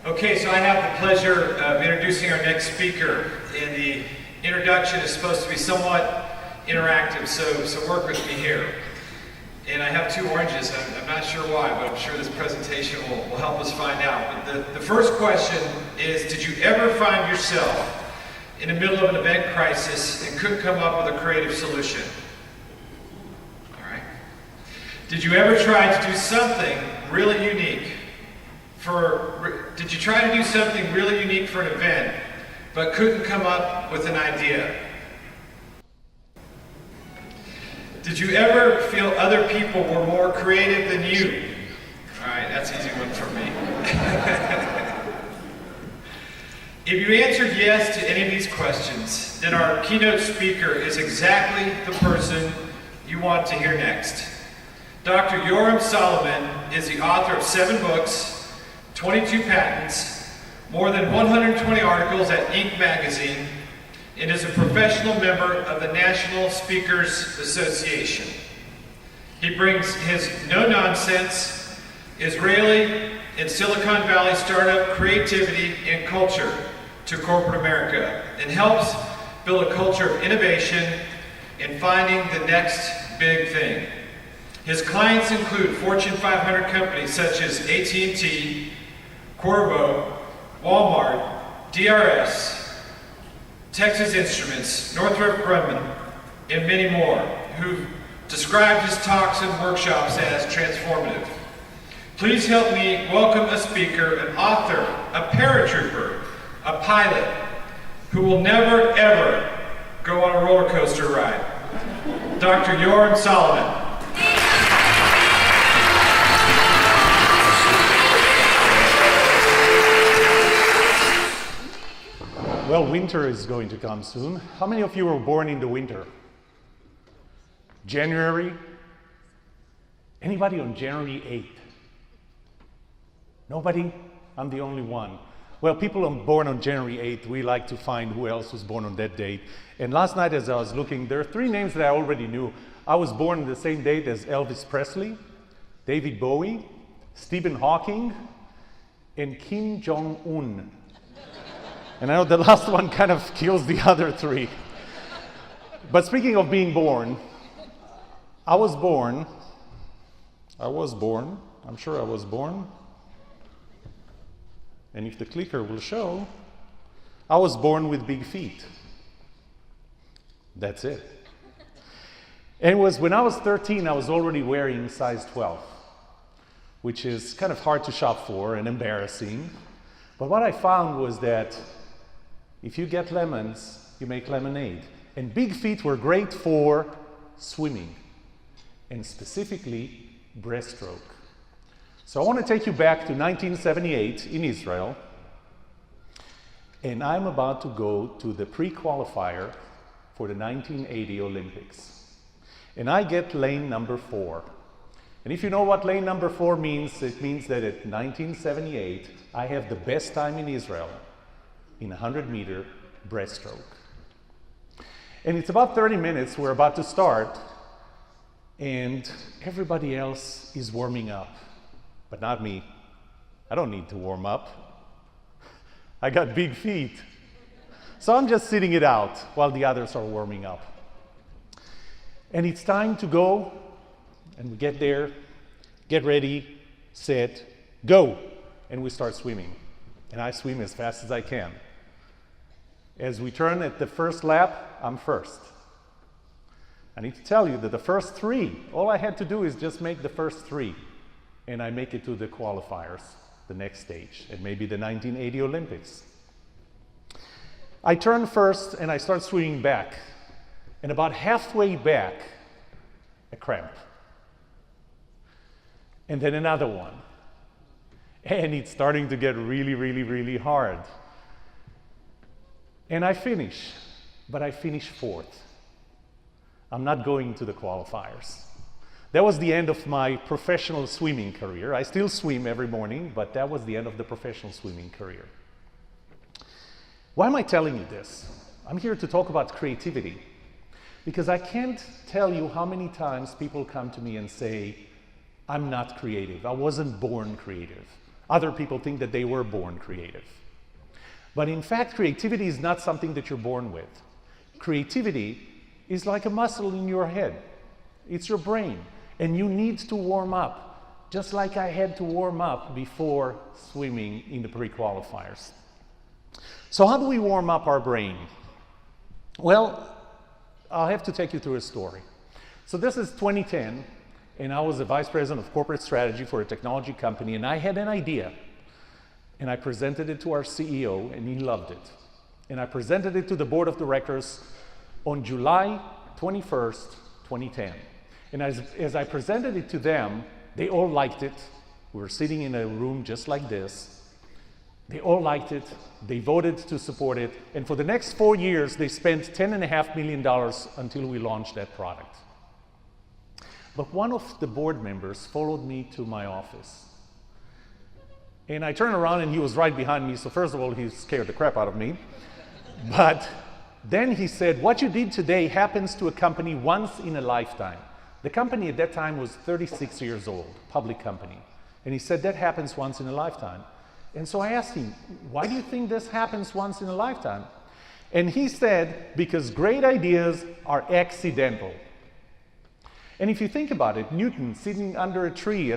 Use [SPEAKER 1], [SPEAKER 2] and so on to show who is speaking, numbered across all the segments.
[SPEAKER 1] Okay, so I have the pleasure of introducing our next speaker, and the introduction is supposed to be somewhat interactive, so work with me here. And I have two oranges. I'm not sure why, but I'm sure this presentation will help us find out. But the first question is, did you ever find yourself in the middle of an event crisis and couldn't come up with a creative solution? All right. Did you ever try to do something really unique did you try to do something really unique for an event, but couldn't come up with an idea? Did you ever feel other people were more creative than you? All right, that's an easy one for me. If you answered yes to any of these questions, then our keynote speaker is exactly the person you want to hear next. Dr. Yoram Solomon is the author of 7 books, 22 patents, more than 120 articles at Inc. magazine, and is a professional member of the National Speakers Association. He brings his no-nonsense, Israeli and Silicon Valley startup creativity and culture to corporate America and helps build a culture of innovation and finding the next big thing. His clients include Fortune 500 companies such as AT&T, Corvo, Walmart, DRS, Texas Instruments, Northrop Grumman, and many more, who've described his talks and workshops as transformative. Please help me welcome a speaker, an author, a paratrooper, a pilot, who will never, ever go on a roller coaster ride. Dr. Yoram Solomon.
[SPEAKER 2] Well, winter is going to come soon. How many of you were born in the winter? January? Anybody on January 8th? Nobody? I'm the only one. Well, people born on January 8th, we like to find who else was born on that date. And last night as I was looking, there are 3 names that I already knew. I was born on the same date as Elvis Presley, David Bowie, Stephen Hawking, and Kim Jong-un. And I know the last one kind of kills the other 3. But speaking of being born, I'm sure I was born. And if the clicker will show, I was born with big feet. That's it. And it was when I was 13, I was already wearing size 12, which is kind of hard to shop for and embarrassing. But what I found was that if you get lemons, you make lemonade. And big feet were great for swimming, and specifically breaststroke. So I want to take you back to 1978 in Israel, and I'm about to go to the pre-qualifier for the 1980 Olympics. And I get lane number 4. And if you know what lane number 4 means, it means that at 1978, I have the best time in Israel in 100-meter breaststroke. And it's about 30 minutes, we're about to start, and everybody else is warming up, but not me. I don't need to warm up. I got big feet. So I'm just sitting it out while the others are warming up. And it's time to go, and we get there, get ready, set, go, and we start swimming. And I swim as fast as I can. As we turn at the first lap, I'm first. I need to tell you that the first 3, all I had to do is just make the first 3, and I make it to the qualifiers, the next stage, and maybe the 1980 Olympics. I turn first and I start swimming back, and about halfway back, a cramp. And then another one. And it's starting to get really, really, really hard. And I finish, but I finish 4th. I'm not going to the qualifiers. That was the end of my professional swimming career. I still swim every morning, but that was the end of the professional swimming career. Why am I telling you this? I'm here to talk about creativity, because I can't tell you how many times people come to me and say, I'm not creative. I wasn't born creative. Other people think that they were born creative. But in fact, creativity is not something that you're born with. Creativity is like a muscle in your head. It's your brain, and you need to warm up, just like I had to warm up before swimming in the pre-qualifiers. So how do we warm up our brain? Well, I'll have to take you through a story. So this is 2010, and I was the vice president of corporate strategy for a technology company, and I had an idea, and I presented it to our CEO, and he loved it. And I presented it to the board of directors on July 21st, 2010. And as I presented it to them, they all liked it. We were sitting in a room just like this. They all liked it. They voted to support it. And for the next 4 years, they spent $10.5 million until we launched that product. But one of the board members followed me to my office. And I turned around and he was right behind me. So first of all, he scared the crap out of me. But then he said, what you did today happens to a company once in a lifetime. The company at that time was 36 years old, public company. And he said, that happens once in a lifetime. And so I asked him, why do you think this happens once in a lifetime? And he said, because great ideas are accidental. And if you think about it, Newton sitting under a tree,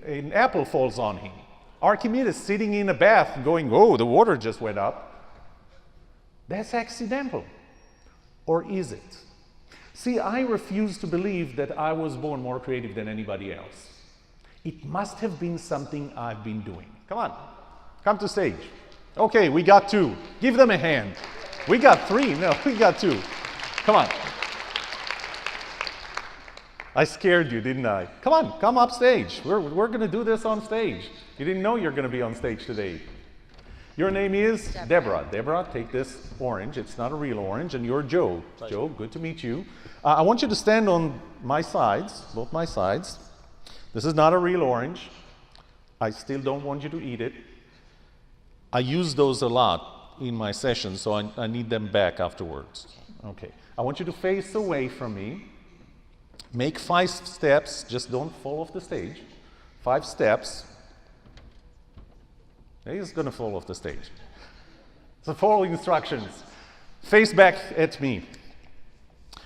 [SPEAKER 2] an apple falls on him. Archimedes sitting in a bath going, oh, the water just went up. That's accidental. Or is it? See, I refuse to believe that I was born more creative than anybody else. It must have been something I've been doing. Come on, come to stage. Okay, we got 2. Give them a hand. We got 3. No, we got 2. Come on. I scared you, didn't I? Come on, come up stage. We're going to do this on stage. You didn't know you're going to be on stage today. Your name is Deborah. Deborah, take this orange. It's not a real orange. And you're Joe. Pleasure. Joe, good to meet you. I want you to stand on my sides, both my sides. This is not a real orange. I still don't want you to eat it. I use those a lot in my sessions, so I need them back afterwards. Okay. I want you to face away from me. Make 5 steps. Just don't fall off the stage. 5 steps. He's going to fall off the stage. So follow instructions. Face back at me.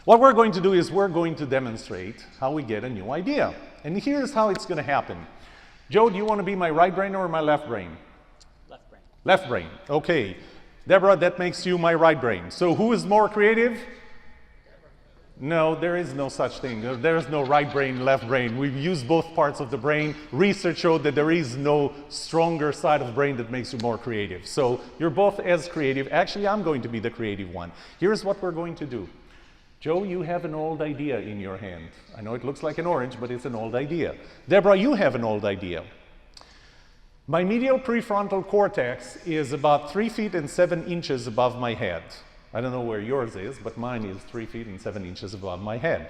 [SPEAKER 2] What we're going to do is we're going to demonstrate how we get a new idea. And here's how it's going to happen. Joe, do you want to be my right brain or my left brain?
[SPEAKER 3] Left brain.
[SPEAKER 2] Left brain. Okay. Deborah, that makes you my right brain. So who is more creative? No, there is no such thing. There is no right brain, left brain. We've used both parts of the brain. Research showed that there is no stronger side of the brain that makes you more creative. So you're both as creative. Actually, I'm going to be the creative one. Here's what we're going to do. Joe, you have an old idea in your hand. I know it looks like an orange, but it's an old idea. Deborah, you have an old idea. My medial prefrontal cortex is about 3 feet and 7 inches above my head. I don't know where yours is, but mine is 3 feet and 7 inches above my head.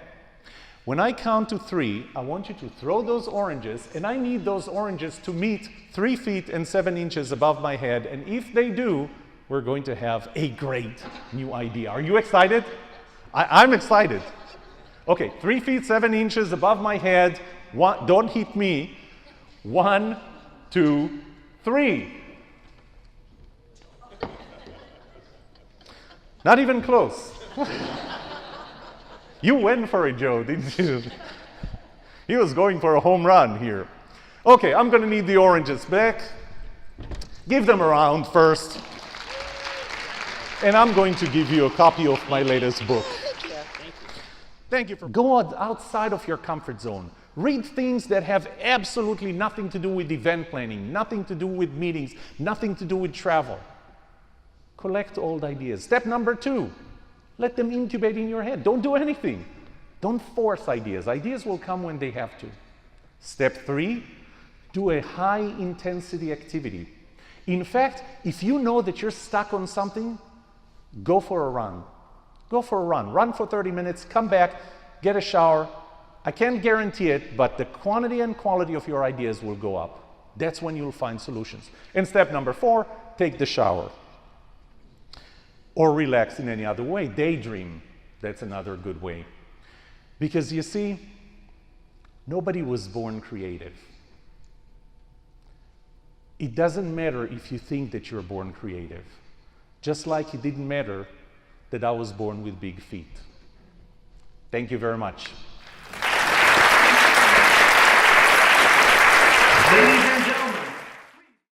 [SPEAKER 2] When I count to 3, I want you to throw those oranges, and I need those oranges to meet 3 feet and 7 inches above my head, and if they do, we're going to have a great new idea. Are you excited? I'm excited. Okay, 3 feet, 7 inches above my head. Don't hit me. 1, 2, 3. Not even close. You went for it, Joe, didn't you? He was going for a home run here. Okay, I'm going to need the oranges back. Give them around first. And I'm going to give you a copy of my latest book. Thank you for go outside of your comfort zone. Read things that have absolutely nothing to do with event planning, nothing to do with meetings, nothing to do with travel. Collect old ideas. Step number 2, let them incubate in your head. Don't do anything. Don't force ideas. Ideas will come when they have to. Step 3, do a high-intensity activity. In fact, if you know that you're stuck on something, go for a run. Go for a run. Run for 30 minutes, come back, get a shower. I can't guarantee it, but the quantity and quality of your ideas will go up. That's when you'll find solutions. And step number 4, take the shower. Or relax in any other way. Daydream. That's another good way. Because you see, nobody was born creative. It doesn't matter if you think that you're born creative, just like it didn't matter that I was born with big feet. Thank you very much.